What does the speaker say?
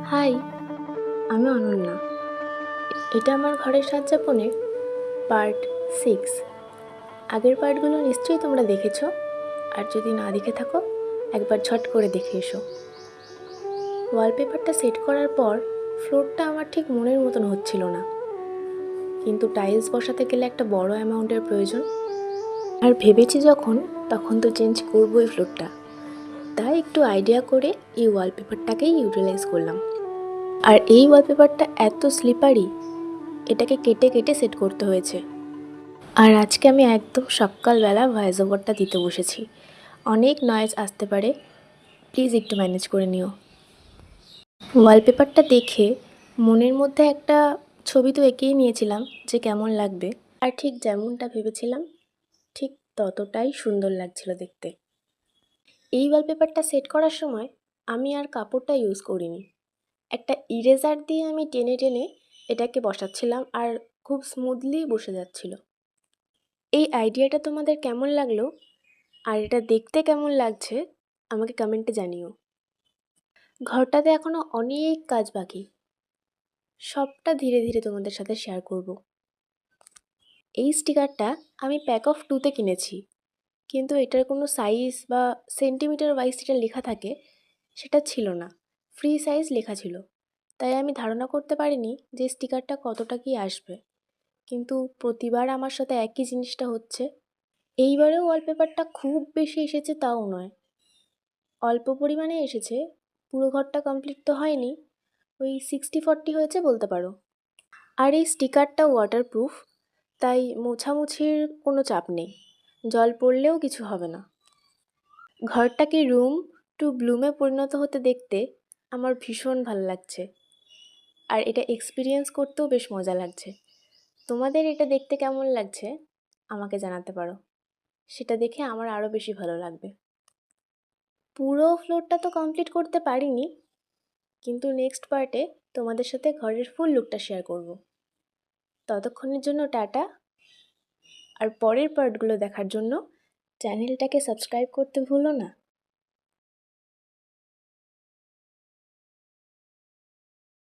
High, আমি অনন্যা। এটা আমার ঘরের সাজ্জাপনের পার্ট 6। আগের পার্টগুলো নিশ্চয়ই তোমরা দেখেছো, আর যদি না দেখে থাকো একবার ঝট করে দেখে এসো। ওয়ালপেপারটা সেট করার পর ফ্লোরটা আমার ঠিক মনের মতন হচ্ছিল না, কিন্তু টাইলস বসাতে গেলে একটা বড় অ্যামাউন্টের প্রয়োজন, আর ভেবেছি যখন তখন তো চেঞ্জ করবোই ফ্লোরটা। তাই একটু আইডিয়া করে এই ওয়ালপেপারটাকেই ইউটিলাইজ করলাম। আর এই ওয়ালপেপারটা এত স্লিপারি, এটাকে কেটে কেটে সেট করতে হয়েছে। আর আজকে আমি একদম সকালবেলা ভয়েস ওভারটা দিতে বসেছি। অনেক নয়েজ আসতে পারে, প্লিজ একটু ম্যানেজ করে নিও। ওয়ালপেপারটা দেখে মনের মধ্যে একটা ছবি তো এঁকেই নিয়েছিলাম যে কেমন লাগবে, আর ঠিক যেমনটা ভেবেছিলাম ঠিক ততটাই সুন্দর লাগছিল দেখতে। এই ওয়ালপেপারটা সেট করার সময় আমি আর কাপড়টা ইউজ করিনি, একটা ইরেজার দিয়ে আমি টেনে টেনে এটাকে বসাচ্ছিলাম, আর খুব স্মুথলি বসে যাচ্ছিল। এই আইডিয়াটা তোমাদের কেমন লাগলো আর এটা দেখতে কেমন লাগছে আমাকে কমেন্টে জানিও। ঘরটাতে এখনও অনেক কাজ বাকি, সবটা ধীরে ধীরে তোমাদের সাথে শেয়ার করব। এই স্টিকারটা আমি প্যাক অফ 2-তে কিনেছি, কিন্তু এটার কোনো সাইজ বা সেন্টিমিটার ওয়াইজ যেটা লেখা থাকে সেটা ছিল না, ফ্রি সাইজ লেখা ছিল। তাই আমি ধারণা করতে পারিনি যে স্টিকারটা কতটা কি আসবে, কিন্তু প্রতিবার আমার সাথে একই জিনিসটা হচ্ছে। এইবারেও ওয়ালপেপারটা খুব বেশি এসেছে তাও নয়, অল্প পরিমাণে এসেছে, পুরো ঘরটা কমপ্লিট তো হয়নি, ওই 60-40 হয়েছে বলতে পারো। আর এই স্টিকারটা ওয়াটারপ্রুফ, তাই মোছামুছির কোনো চাপ নেই, জল পড়লেও কিছু হবে না। ঘরটাকে রুম টু ব্লুমে পরিণত হতে দেখতে আমার ভীষণ ভালো লাগছে, আর এটা এক্সপিরিয়েন্স করতেও বেশ মজা লাগছে। তোমাদের এটা দেখতে কেমন লাগছে আমাকে জানাতে পারো, সেটা দেখে আমার আরও বেশি ভালো লাগবে। পুরো ফ্লোরটা তো কমপ্লিট করতে পারিনি, কিন্তু নেক্সট পার্টে তোমাদের সাথে ঘরের ফুল লুকটা শেয়ার করব। ততক্ষণের জন্য টাটা, আর পরের পার্টগুলো দেখার জন্য চ্যানেলটাকে সাবস্ক্রাইব করতে ভুলো না।